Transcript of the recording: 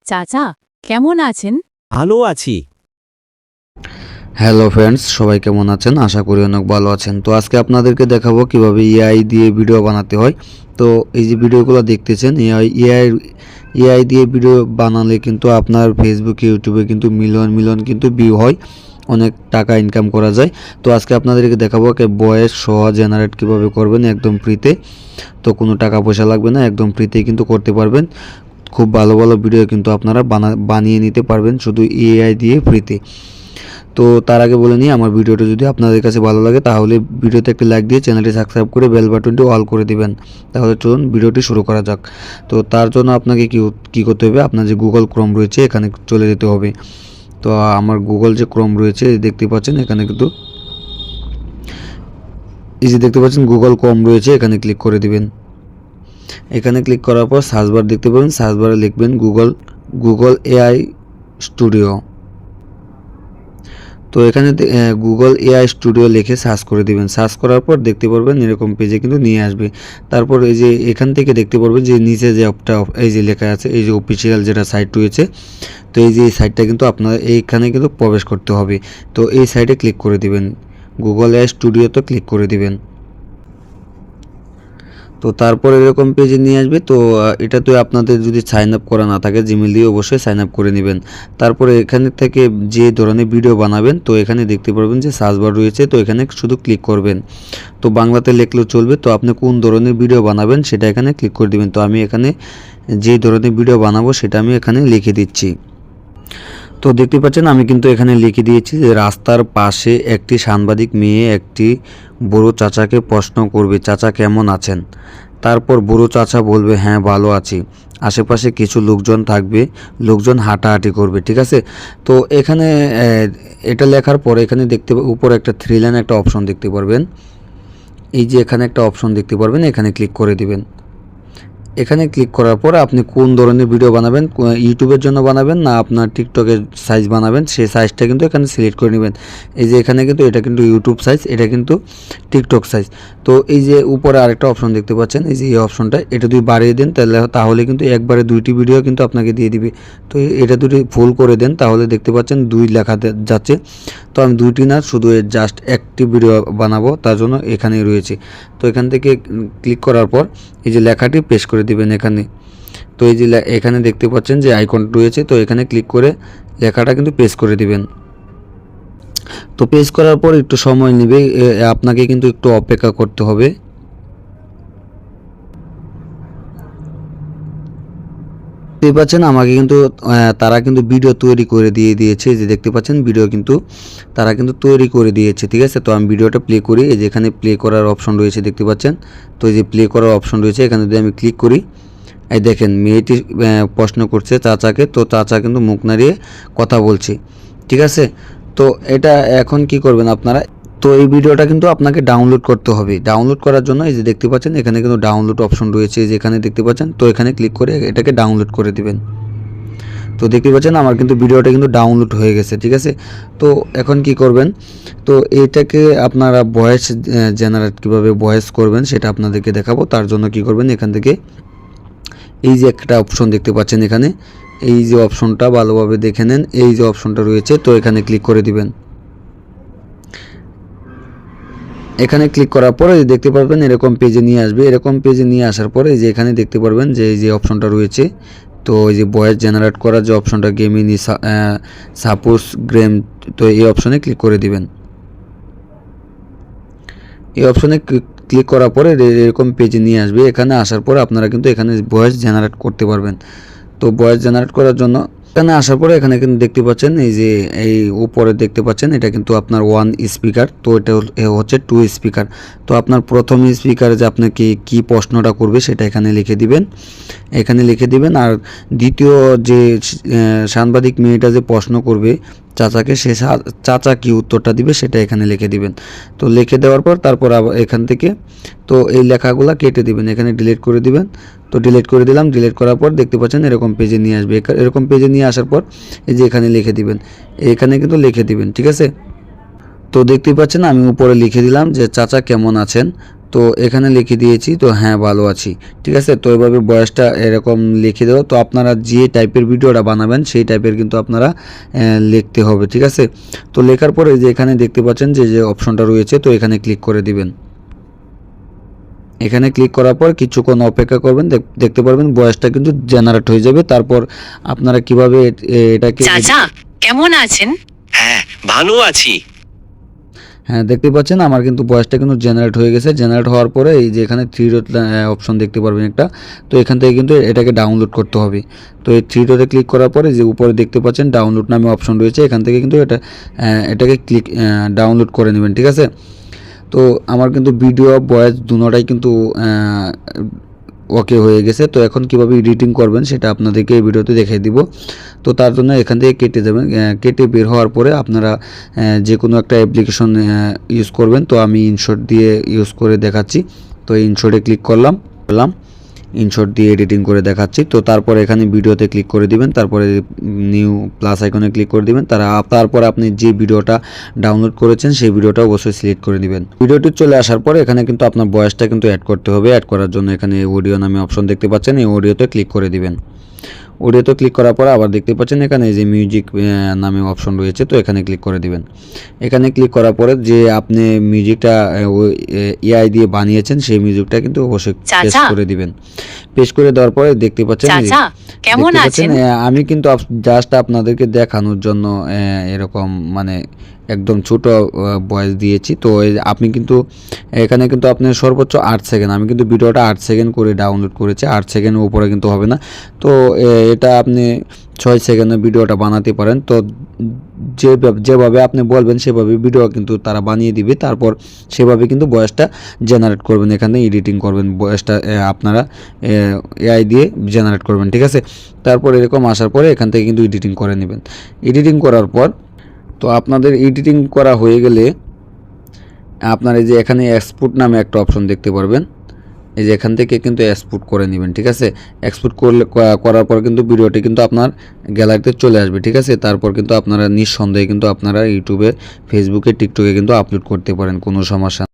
চাচা কেমন আছেন? ভালো আছি। হ্যালো ফ্রেন্ডস, সবাই কেমন আছেন? আশা করি অনেক ভালো আছেন। তো আজকে আপনাদেরকে দেখাবো কিভাবে এআই দিয়ে ভিডিও বানাতে হয়। তো এই যে ভিডিওগুলো দেখতেছেন, এআই দিয়ে ভিডিও বানালে কিন্তু আপনার ফেসবুকে, ইউটিউবে কিন্তু মিলিয়ন মিলিয়ন কিন্তু ভিউ হয়, অনেক টাকা ইনকাম করা যায়। তো আজকে আপনাদেরকে দেখাবো ভয়েস সহ জেনারেট কীভাবে করবেন একদম ফ্রিতে। তো কোনো টাকা পয়সা লাগবে না, একদম ফ্রিতে কিন্তু করতে পারবেন। খুব ভালো ভালো ভিডিও কিন্তু আপনারা বানিয়ে নিতে পারবেন শুধু এআই দিয়ে ফ্রিতে। তো তার আগে বলে নিই, আমার ভিডিওটা যদি আপনাদের কাছে ভালো লাগে তাহলে ভিডিওতে একটি লাইক দিয়ে চ্যানেলটি সাবস্ক্রাইব করে বেল বাটনটি অল করে দিবেন। তাহলে চলুন ভিডিওটি শুরু করা যাক। তো তার জন্য আপনাকে কী করতে হবে, আপনার যে গুগল ক্রোম রয়েছে এখানে চলে যেতে হবে। তো আমার গুগল যে ক্রোম রয়েছে দেখতে পাচ্ছেন, এখানে কিন্তু এই যে দেখতে পাচ্ছেন গুগল ক্রোম রয়েছে, এখানে ক্লিক করে দিবেন। এখানে ক্লিক করার পর সার্চ বার দেখতে পাবেন, সার্চ বারে লিখবেন গুগল এআই স্টুডিও। তো এখানে গুগল এআই স্টুডিও লিখে সার্চ করে দিবেন। সার্চ করার পর দেখতে পারবেন এরকম পেজে কিন্তু নিয়ে আসবে। তারপর এই যে এখান থেকে দেখতে পারবেন যে নিচে যে এই যে লেখা আছে, এই যে অফিসিয়াল যেটা সাইট রয়েছে, তো এই যে এই সাইটটা কিন্তু আপনার এইখানে কিন্তু প্রবেশ করতে হবে। তো এই সাইটে ক্লিক করে দিবেন, গুগল এআই স্টুডিওতে ক্লিক করে দিবেন। তো তারপর এরকম পেজে নিয়ে আসবে। তো এটাতে আপনাদের যদি সাইন আপ করা না থাকে, জিমেল দিয়ে অবশ্যই সাইন আপ করে নেবেন। তারপরে এখানে থেকে যে ধরনের ভিডিও বানাবেন, তো এখানে দেখতে পারবেন যে সার্চ বার রয়েছে, তো এখানে শুধু ক্লিক করবেন। তো বাংলাতে লিখলেও চলবে। তো আপনি কোন ধরনের ভিডিও বানাবেন সেটা এখানে ক্লিক করে দিবেন। তো আমি এখানে যে ধরনের ভিডিও বানাবো সেটা আমি এখানে লিখে দিচ্ছি। তো দেখতে পাচ্ছেন আমি কিন্তু এখানে লিখে দিয়েছি যে রাস্তার পাশে একটি সাংবাদিক মেয়ে একটি বুড়ো চাচাকে প্রশ্ন করবে, চাচা কেমন আছেন? তারপর বুড়ো চাচা বলবে, হ্যাঁ ভালো আছি। আশেপাশে কিছু লোকজন থাকবে, লোকজন হাঁটাহাঁটি করবে। ঠিক আছে। তো এখানে এটা লেখার পরে এখানে দেখতে উপরে একটা 3 লাইন একটা অপশন দেখতে পারবেন। এই যে এখানে একটা অপশন দেখতে পারবেন, এখানে ক্লিক করে দিবেন। এখানে ক্লিক করার পর আপনি কোন ধরনের ভিডিও বানাবেন, ইউটিউবের জন্য বানাবেন না আপনার টিকটকের সাইজ বানাবেন, সেই সাইজটা কিন্তু এখানে সিলেক্ট করে নেবেন। এই যে এখানে কিন্তু এটা কিন্তু ইউটিউব সাইজ, এটা কিন্তু টিকটক সাইজ। তো এই যে উপরে আরেকটা অপশন দেখতে পাচ্ছেন, এই যে এই অপশনটা, এটা যদি বাড়িয়ে দেন তাহলে কিন্তু একবারে 2টি ভিডিও কিন্তু আপনাকে দিয়ে দিবে। তো এটা দুটি ফুল করে দেন, তাহলে দেখতে পাচ্ছেন 2 লেখা যাচ্ছে। তো আমি 2টি না, শুধু জাস্ট একটি ভিডিও বানাবো, তার জন্য এখানেই রয়েছে। তো এখান থেকে ক্লিক করার পর এই যে লেখাটি পেস্ট করে দিবেন এখানে। তো এই যে এখানে দেখতে পাচ্ছেন যে আইকন রয়েছে, তো এখানে ক্লিক করে লেখাটা কিন্তু পেস্ট করে দিবেন। তো পেস্ট করার পর একটু সময় নেবে, আপনাকে কিন্তু একটু অপেক্ষা করতে হবে। দেখতে পাচ্ছেন আমাকে কিন্তু তারা কিন্তু ভিডিও তৈরি করে দিয়েছে। যে দেখতে পাচ্ছেন ভিডিও কিন্তু তারা কিন্তু তৈরি করে দিয়েছে। ঠিক আছে। তো আমি ভিডিওটা প্লে করি। এই যে এখানে প্লে করার অপশন রয়েছে দেখতে পাচ্ছেন। তো এই যে প্লে করার অপশন রয়েছে, এখানে যদি আমি ক্লিক করি, এই দেখেন মেয়েটি প্রশ্ন করছে চাচাকে, তো চাচা কিন্তু মুখ নাড়িয়ে কথা বলছে। ঠিক আছে। তো এটা এখন কি করবেন আপনারা, তো এই ভিডিওটা কিন্তু আপনাকে ডাউনলোড করতে হবে। ডাউনলোড করার জন্য এই যে দেখতে পাচ্ছেন এখানে কিন্তু ডাউনলোড অপশন রয়েছে, এই যে এখানে দেখতে পাচ্ছেন। তো এখানে ক্লিক করে এটাকে ডাউনলোড করে দিবেন। তো দেখতে পাচ্ছেন আমার কিন্তু ভিডিওটা কিন্তু ডাউনলোড হয়ে গেছে। ঠিক আছে। তো এখন কি করবেন, তো এটাকে আপনারা ভয়েস জেনারেট কীভাবে ভয়েস করবেন সেটা আপনাদেরকে দেখাবো। তার জন্য কি করবেন, এখান থেকে এই যে একটা অপশন দেখতে পাচ্ছেন এখানে, এই যে অপশনটা ভালোভাবে দেখে নেন, এই যে অপশনটা রয়েছে, তো এখানে ক্লিক করে দিবেন। এখানে ক্লিক করার পরে দেখতে পারবেন এরকম পেজে নিয়ে আসবে। এরকম পেজে নিয়ে আসার পরে যে এখানে দেখতে পারবেন যে এই যে অপশনটা রয়েছে, তো এই যে ভয়েস জেনারেট করার যে অপশনটা, গেমিনি সাপোজ গেম, তো এই অপশনে ক্লিক করে দিবেন। এই অপশনে ক্লিক করার পরে এরকম পেজে নিয়ে আসবে। এখানে আসার পরে আপনারা কিন্তু এখানে ভয়েস জেনারেট করতে পারবেন। তো ভয়েস জেনারেট করার জন্য এখানে আসার পরে এখানে কিন্তু দেখতে পাচ্ছেন এই যে এই উপরে দেখতে পাচ্ছেন এটা কিন্তু আপনার 1 স্পিকার, তো এটা হচ্ছে 2 স্পিকার। তো আপনার প্রথম স্পিকারে যে আপনাকে কি প্রশ্নটা করবে সেটা এখানে লিখে দিবেন, এখানে লিখে দিবেন। আর দ্বিতীয় যে সাংবাদিক মেয়েটা যে প্রশ্ন করবে চাচাকে, সে চাচা কি উত্তরটা দিবে সেটা এখানে লিখে দিবেন। তো লিখে দেওয়ার পর তারপর আবার এখান থেকে তো এই লেখাগুলো কেটে দিবেন, এখানে ডিলিট করে দিবেন। তো ডিলিট করে দিলাম। ডিলিট করার পর দেখতে পাচ্ছেন এরকম পেজে নিয়ে আসবে। এরকম পেজে নিয়ে আসার পর এই যে এখানে লিখে দিবেন, এখানে কিন্তু লিখে দিবেন। ঠিক আছে। তো দেখতে পাচ্ছেন আমি উপরে লিখে দিলাম যে চাচা কেমন আছেন। তো এখানে লিখে দিয়েছি, তো হ্যাঁ ভালো আছি, ঠিক আছে। তো এভাবে বয়সটা এরকম লিখে দেবো। তো আপনারা যে টাইপের ভিডিওটা বানাবেন সেই টাইপের কিন্তু আপনারা লিখতে হবে, ঠিক আছে। তো লেখার পরে যে এখানে দেখতে পাচ্ছেন যে অপশনটা রয়েছে, তো এখানে ক্লিক করে দিবেন। এখানে ক্লিক করার পর কিছুক্ষণ অপেক্ষা করবেন, দেখতে পারবেন বয়সটা কিন্তু জেনারেট হয়ে যাবে। তারপর আপনারা কিভাবে এটাকে চাচা কেমন আছেন? হ্যাঁ, ভালো আছি। হ্যাঁ দেখতে পাচ্ছেন আমার কিন্তু বয়সটা কিন্তু জেনারেট হয়ে গেছে। জেনারেট হওয়ার পরে এই যে এখানে থ্রি ডট অপশন দেখতে পারবেন একটা, তো এখান থেকে কিন্তু এটাকে ডাউনলোড করতে হবে। তো এই থ্রি ডটে ক্লিক করার পরে যে উপরে দেখতে পাচ্ছেন ডাউনলোড নামে অপশন রয়েছে, এখান থেকে কিন্তু এটাকে ডাউনলোড করে নেবেন, ঠিক আছে। তো আমার কিন্তু ভিডিও ভয়েস দুটোটাই কিন্তু ওকে হয়ে গেছে। তো এখন কিভাবে এডিটিং করবেন সেটা আপনাদেরকে এই ভিডিওতে দেখিয়ে দিব। তো তার জন্য এখান থেকে কেটে যাবেন, কেটে বের হওয়ার পরে আপনারা যে কোনো একটা অ্যাপ্লিকেশন ইউজ করবেন। তো আমি ইনশট দিয়ে ইউজ করে দেখাচ্ছি। তো ইনশটে ক্লিক করলাম, ইনশট দিয়ে এডিটিং করে দেখাচ্ছি। তো তারপর এখানে ভিডিওতে ক্লিক করে দিবেন, তারপরে নিউ প্লাস আইকনে ক্লিক করে দিবেন। তারপর আপনি যে ভিডিওটা ডাউনলোড করেছেন সেই ভিডিওটা অবশ্যই সিলেক্ট করে দিবেন। ভিডিওটি চলে আসার পরে এখানে কিন্তু আপনার ভয়েসটা কিন্তু অ্যাড করতে হবে। অ্যাড করার জন্য এখানে অডিও নামে অপশন দেখতে পাচ্ছেন, এই অডিওতে ক্লিক করে দিবেন। অডিওতে ক্লিক করার পরে আবার দেখতে পাচ্ছেন এখানে যে মিউজিক নামে অপশন রয়েছে, তো এখানে ক্লিক করে দিবেন। এখানে ক্লিক করার পরে যে আপনি মিউজিকটা এআই দিয়ে বানিয়েছেন সেই মিউজিকটা কিন্তু অবশ্যই পেস্ট করে দিবেন। পেস্ট করে দেওয়ার পরে দেখতে পাচ্ছেন চাচা কেমন আছেন? আমি কিন্তু জাস্ট আপনাদেরকে দেখানোর জন্য এরকম মানে একদম ছোট ভয়েস দিয়েছি। তো আপনি কিন্তু এখানে কিন্তু আপনার সর্বোচ্চ 8 সেকেন্ড, আমি কিন্তু ভিডিওটা 8 সেকেন্ড করে ডাউনলোড করেছি, 8 সেকেন্ডের উপরে কিন্তু হবে না। তো এটা আপনি 6 সেকেন্ডের ভিডিওটা বানাতে পারেন। তো যেভাবে আপনি বলবেন সেভাবে ভিডিও কিন্তু তারা বানিয়ে দিবে। তারপর সেভাবে কিন্তু ভয়েসটা জেনারেট করবেন, এখানে এডিটিং করবেন, ভয়েসটা আপনারা এআই দিয়ে জেনারেট করবেন, ঠিক আছে। তারপর এরকম আসার পরে এখান থেকে কিন্তু এডিটিং করে নেবেন। এডিটিং করার পর তো আপনাদের এডিটিং করা হয়ে গেলে আপনার এই যে এখানে এক্সপোর্ট নামে একটা অপশন দেখতে পারবেন, এই যে এখান থেকে কিন্তু এক্সপোর্ট করে নেবেন, ঠিক আছে। এক্সপোর্ট করার পর কিন্তু ভিডিওটি কিন্তু আপনার গ্যালারিতে চলে আসবে, ঠিক আছে। তারপর কিন্তু আপনারা নিঃসন্দেহে কিন্তু আপনারা ইউটিউবে, ফেসবুকে, টিকটকে কিন্তু আপলোড করতে পারেন, কোনো সমস্যা